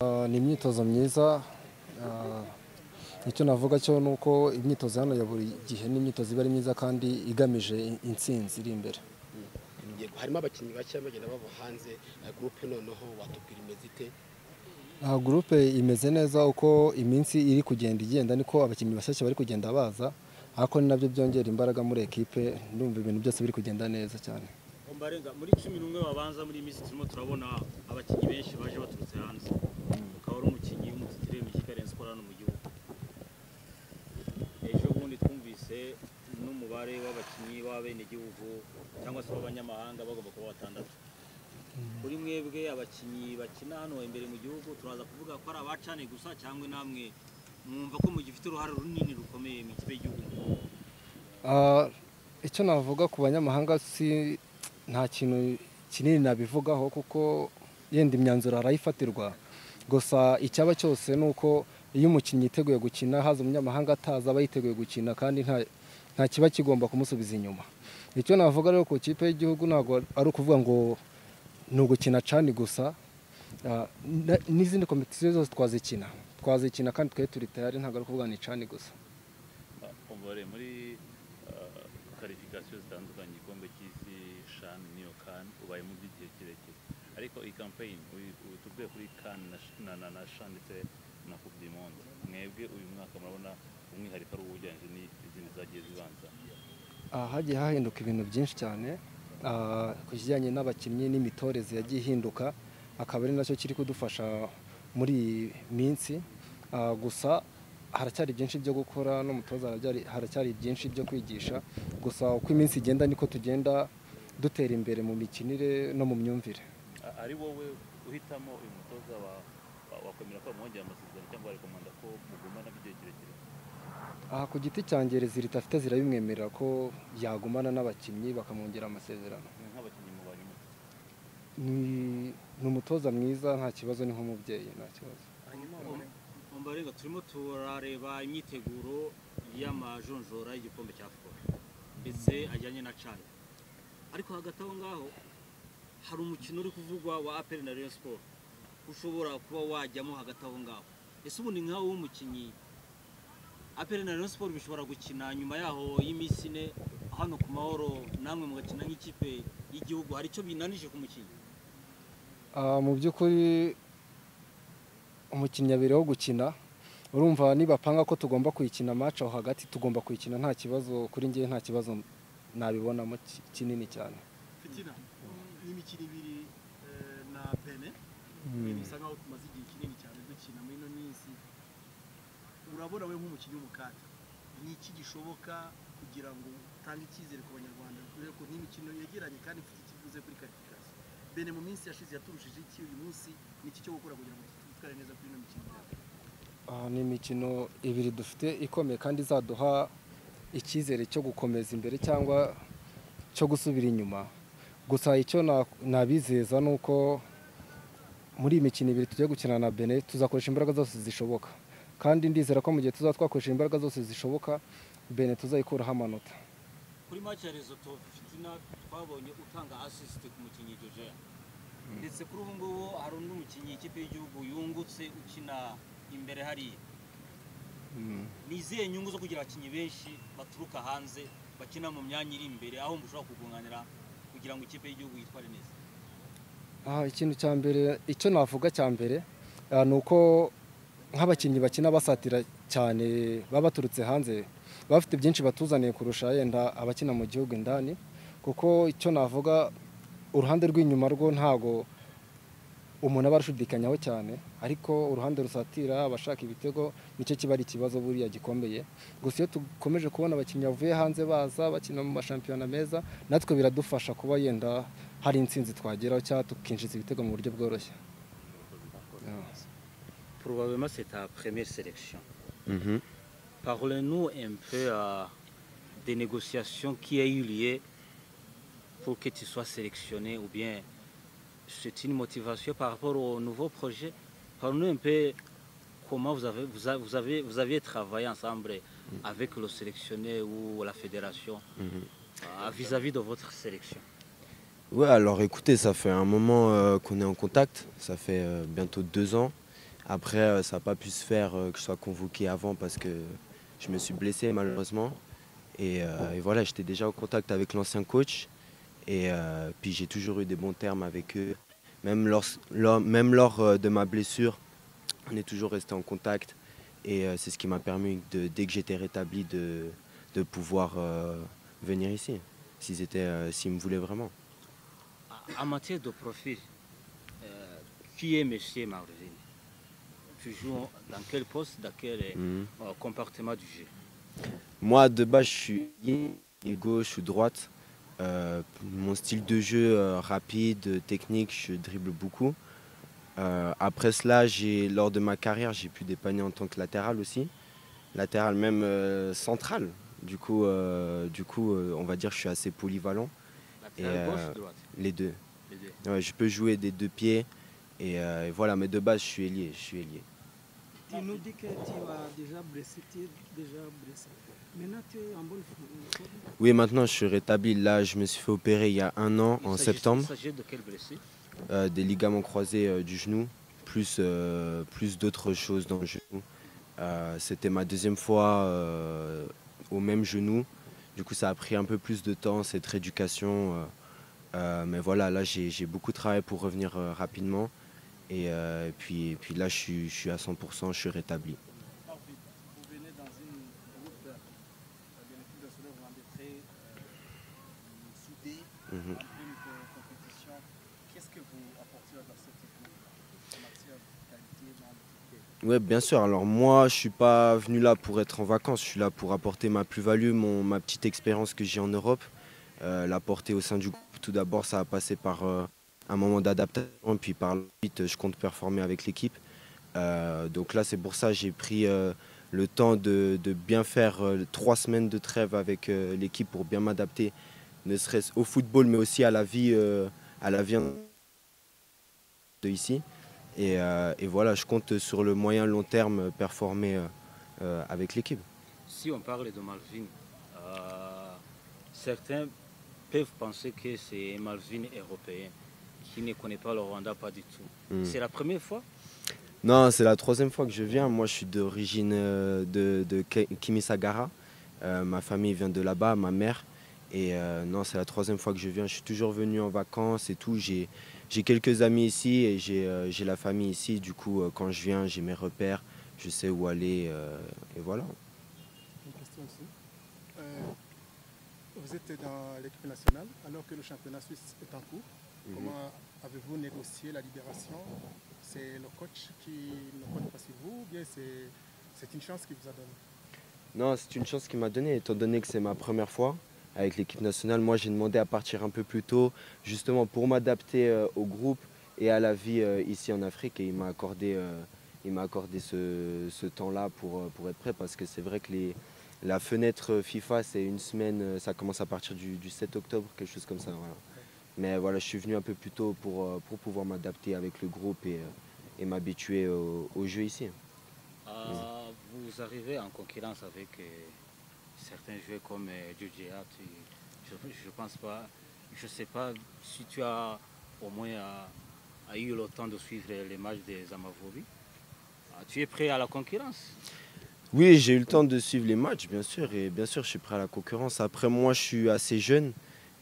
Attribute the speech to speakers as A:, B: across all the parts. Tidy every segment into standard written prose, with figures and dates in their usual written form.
A: Ni imyitozo myiza. Icyo navuga cyo ni uko imyitozo hano ya buri gihe ni imyitozo iba ari myiza kandi igamije intsinzi iri imbere.
B: Harimo abakinnyi bashya bagenda bava hanze, groupe noneho watubwira imeze ite?
A: Groupe imeze neza uko iminsi iri kugenda igenda niko abakinnyi bashyashya bari kugenda baza, ariko ni nabyo byongera imbaraga muri ekipe. Ndumva ibintu byose biri kugenda neza cyane.
C: Ombarenga, muri 11 babanza muri minsi turimo turabona abakinnyi benshi baje baturutse hanze. Ukaba ari umukinnyi w'umutitire mu kipe Rayon Sports hano mu gihugu. Ejo bundi twumvise n'umubare w'abakinnyi b'abenegihugu cyangwa se b'abanyamahanga bagomba kuba 6. Kuri mwebwe abakinnyi bakina hano imbere mu gihugu turaza kuvuga ko ari abacane gusa cyangwa namwe mwumva ko mugifite uruhare runini rukomeye mu kipe y'igihugu?
A: Icyo navuga ku banyamahanga nta kintu kinini nabivugaho kuko yenda imyanzuro arayifatirwa. Gusa icyaba cyose ni uko iyo umukinnyi yiteguye gukina, haza umunyamahanga ataza aba yiteguye gukina kandi nta kiba kigomba kumusubiza inyuma. Icyo navuga rero ku kipe y'igihugu ntabwo ari ukuvuga ngo ni ugukina cani gusa. N'izindi kompetisiyo zose twazikina kandi twari turi tayari, ntabwo ari ukuvuga ni cani gusa.
D: Muri karifikasiyo zitandukanye, igikombe cy'isi, CHAN n'iyo CAN ubayemo by'igihe kirekire, ariko iyi campaign tubwiye kuri CAN na CHAN ndetse na Coupe du Monde, mwebwe uyu mwaka murabona umwihariko ari uwujyanye n'izindi zagiye zibanza?
A: Hagiye hahinduka ibintu byinshi cyane ku kijyanye n'abakinnyi n'imitoreze yagiye ihinduka, akaba ari nacyo kiri kudufasha muri iyi minsi. Gusa haracyari byinshi byo gukora, n'umutoza haracyari byinshi byo kwigisha. Gusa uko iminsi igenda niko tugenda dutera imbere mu mikinire no mu myumvire.
D: Ari wowe uhitamo uyu mutoza wakwemera ko bamwongera amasezerano cyangwa rekomanda ko mugumana by'igihe kirekire?
A: Ku giti cyanjye Resultat afite zirabimwemerera ko yagumana n'abakinnyi bakamwongera amasezerano.
D: Nk'abakinnyi mubanyuma,
A: ni umutoza mwiza, nta kibazo, ni nk'umubyeyi, nta kibazo.
C: Ombarenga, turimo turareba imyiteguro y'amajonjora y'igikombe cya Afcon ndetse ajyanye na CHAN, ariko hagati aho ngaho hari umukino uri kuvugwa wa APR na Rayon Sports ushobora kuba wajyamo hagati aho ngaho. Ese ubundi nkaho w'umukinnyi APR na Rayon Sports bishobora gukina nyuma yaho y'iminsi 4 hano ku Mahoro, namwe mugakina nk'ikipe y'igihugu, hari icyo binanije ku mukinnyi?
A: Mu by'ukuri umukinnyi abereyeho gukina. Urumva nibapanga ko tugomba kuyikina match aho hagati, tugomba kuyikina, nta kibazo kuri njye, nta kibazo nabibonamo kinini cyane.
E: Fitina n'imikino ibiri na Benin bisa nkaho tumaze igihe kinini cyane dukina muri ino minsi. Urabona we nk'umukinnyi w'umukata, ni iki gishoboka kugira ngo utange icyizere ku banyarwanda ko n'imikino yegeranye kandi ifite ikivuze kuri qualification? Benin mu minsi yashize yaturushije iki, uyu munsi ni iki cyo gukora kugira ngo twitware neza kuri ino mikino?
A: Ni imikino ibiri dufite ikomeye kandi izaduha icyizere cyo gukomeza imbere cyangwa cyo gusubira inyuma. Gusa icyo nabizeza ni uko muri iyi mikino ibiri tugiye gukina na Benin tuzakoresha imbaraga zose zishoboka, kandi ndizera ko mu gihe tuzatwakoresha imbaraga zose zishoboka Benin tuzayikuraho amanota.
C: Kuri match ya Lesotho Fitina twabonye utanga assist ku mukinnyi Georgia, ndetse kuri ubu ngubu hari undi mukinnyi ikipe y'igihugu yungutse ukina imbere hariya. Ni izihe nyungu zo kugira abakinnyi benshi baturuka hanze bakina mu myanya iri imbere, aho mushobora kugunganira kugira ngo ikipe y'igihugu yitware neza?
A: Ikintu cya mbere, icyo navuga cya mbere ni uko nk'abakinnyi bakina basatira cyane baba baturutse hanze bafite byinshi batuzaniye kurusha yenda abakina mu gihugu indani. Kuko icyo navuga, uruhande rw'inyuma rwo ntago umuntu aba arushidikanyaho cyane, ariko uruhande rusatira abashaka ibitego nicyo kiba ari ikibazo buriya gikomeye. Gusa iyo dukomeje kubona abakinnyi bavuye hanze baza bakina mu mashampiyona meza, natwe biradufasha kuba yenda hari intsinzi twageraho cyangwa tukinjiza ibitego mu buryo bworoshye.
C: Probablement c'est ta première sélection. Parlez-nous un peu des négociations qui a eu lieu pour que tu sois sélectionné, ou bien c'est une motivation par rapport au nouveau projet? Parlez-nous un peu comment vous aviez travaillé ensemble avec le sélectionneur ou la fédération vis-à-vis de votre sélection.
F: Ouais, alors écoutez, ça fait un moment qu'on est en contact, ça fait bientôt 2 ans. Après, ça n'a pas pu se faire que je sois convoqué avant parce que je me suis blessé malheureusement. Et voilà, j'étais déjà en contact avec l'ancien coach. Et puis j'ai toujours eu des bons termes avec eux. Même lors de ma blessure, on est toujours resté en contact. Et c'est ce qui m'a permis, dès que j'étais rétabli, de pouvoir venir ici, s'ils me voulaient vraiment.
C: En matière de profil, qui est Monsieur Marvin? Tu joues dans quel poste, dans quel compartiment du jeu?
F: Moi, de base, je suis gauche ou droite. Mon style de jeu rapide, technique, je dribble beaucoup. Après cela, lors de ma carrière, j'ai pu dépanner en tant que latéral aussi. Latéral même central. Du coup, on va dire que je suis assez polyvalent.
C: Latéral gauche ou droite?
F: Les deux.
C: Les deux.
F: Ouais, je peux jouer des deux pieds. Et voilà, mais de base, je suis ailier.
G: Tu nous dis que tu as déjà blessé, Maintenant, tu es en bonne forme.
F: Oui, maintenant, je suis rétabli. Là, je me suis fait opérer il y a 1 an, en septembre.
C: Il s'agit de quelle blessure?
F: Des ligaments croisés du genou, plus d'autres choses dans le genou. C'était ma deuxième fois au même genou. Du coup, ça a pris un peu plus de temps, cette rééducation. Mais voilà, là, j'ai beaucoup travaillé pour revenir rapidement. Et puis là, je suis à 100%, je suis rétabli.
E: Vous venez dans une groupe de l'équipe nationale rwandaise très soudée, en pleine compétition. Qu'est-ce que vous apportez dans cette équipe en matière de qualité, dans
F: Oui, bien sûr. Alors moi, je ne suis pas venu là pour être en vacances. Je suis là pour apporter ma plus-value, ma petite expérience que j'ai en Europe, l'apporter au sein du groupe. Tout d'abord, ça a passé par un moment d'adaptation, et puis par la suite, je compte performer avec l'équipe. Donc là, c'est pour ça que j'ai pris le temps de bien faire 3 semaines de trêve avec l'équipe pour bien m'adapter, ne serait-ce au football, mais aussi à la vie de ici. Et voilà, je compte sur le moyen long terme performer avec l'équipe.
C: Si on parle de Malvin, certains peuvent penser que c'est Malvin européen qui ne connaît pas le Rwanda, pas du tout. C'est la première fois?
F: Non, c'est la 3e fois que je viens. Moi, je suis d'origine de Kimisagara. Ma famille vient de là-bas, ma mère. Et non, c'est la 3e fois que je viens. Je suis toujours venu en vacances et tout. J'ai quelques amis ici et j'ai la famille ici. Du coup, quand je viens, j'ai mes repères. Je sais où aller. Et voilà.
E: Une question aussi. Vous êtes dans l'équipe nationale alors que le championnat suisse est en cours. Comment avez-vous négocié la libération? C'est le coach qui ne compte pas sur vous ou bien c'est une chance qu'il vous a donnée?
F: Non, c'est une chance qu'il m'a donnée, étant donné que c'est ma première fois avec l'équipe nationale. Moi, j'ai demandé à partir un peu plus tôt, justement pour m'adapter au groupe et à la vie ici en Afrique. Et il m'a accordé ce temps-là pour être prêt, parce que c'est vrai que la fenêtre FIFA, c'est 1 semaine, ça commence à partir du 7 octobre, quelque chose comme ça. Voilà. Mais voilà, je suis venu un peu plus tôt pour pouvoir m'adapter avec le groupe et m'habituer au jeu ici.
C: Vous arrivez en concurrence avec certains joueurs comme Djodjea. Je pense pas, je sais pas si tu as au moins eu le temps de suivre les matchs des Amavubi. Tu es prêt à la concurrence?
F: Oui, j'ai eu le temps de suivre les matchs, bien sûr, et bien sûr, je suis prêt à la concurrence. Après, moi, je suis assez jeune,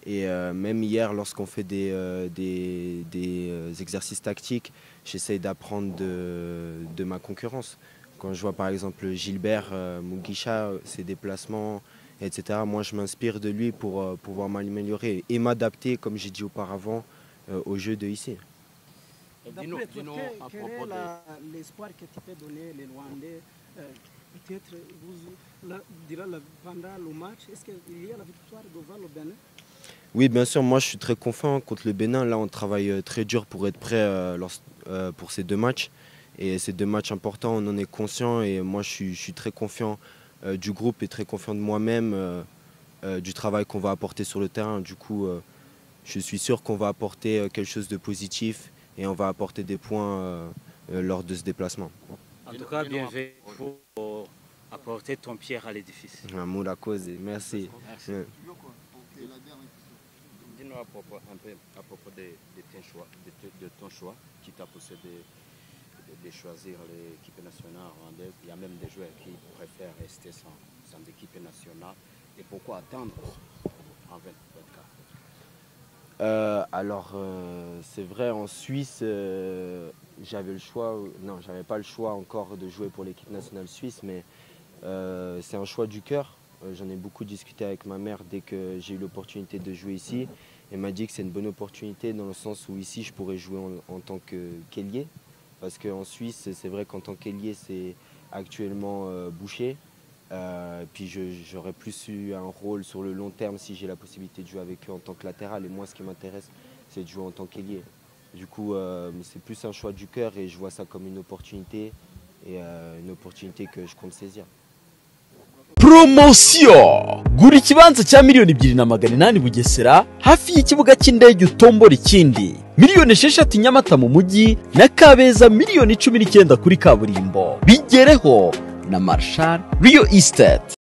F: et même hier, lorsqu'on fait des exercices tactiques, j'essaye d'apprendre de ma concurrence. Quand je vois par exemple Gilbert Mugisha, ses déplacements, etc., moi, je m'inspire de lui pour pouvoir m'améliorer et m'adapter, comme j'ai dit auparavant, au jeu de ici.
G: D'après toi, quel est l'espoir que tu peux donner les Rwandais? Peut-être pendant le match, est-ce qu'il y a la victoire devant le Bénin?
F: Oui, bien sûr, moi je suis très confiant contre le Bénin. Là, on travaille très dur pour être prêt pour ces 2 matchs. Et ces 2 matchs importants, on en est conscient. Et moi, je suis très confiant du groupe et très confiant de moi-même, du travail qu'on va apporter sur le terrain. Du coup, je suis sûr qu'on va apporter quelque chose de positif et on va apporter des points lors de ce déplacement.
C: En tout cas, bien fait pour apporter ton pierre à l'édifice.
F: Amour la cause, merci.
C: Merci.
H: Dis-nous un peu à propos de ton choix qui t'a poussé
F: de choisir l'équipe nationale rwandaise. Il y a même des joueurs qui préfèrent rester sans équipe nationale. Et pourquoi attendre en 2024? C'est vrai, en Suisse, j'avais le choix, non, j'avais pas le choix encore de jouer pour l'équipe nationale suisse, mais c'est un choix du cœur. J'en ai beaucoup discuté avec ma mère dès que j'ai eu l'opportunité de jouer ici. Elle m'a dit que c'est une bonne opportunité dans le sens où ici je pourrais jouer en tant qu'ailier. Parce qu'en Suisse, c'est vrai qu'en tant qu'ailier, c'est actuellement bouché. Puis j'aurais plus eu un rôle sur le long terme si j'ai la possibilité de jouer avec eux en tant que latéral. Et moi, ce qui m'intéresse, c'est de jouer en tant qu'ailier. Du coup, c'est plus un choix du cœur et je vois ça comme une opportunité. Et une opportunité que je compte saisir.
H: Promosiyo gura ikibanza cya $2,800 Bugesera hafi y'ikibuga cy'indege utombora ikindi $6,000 Nyamata mu mujyi na Kabeza $19,000 kuri kaburimbo bigereho na Marshall Real Estate.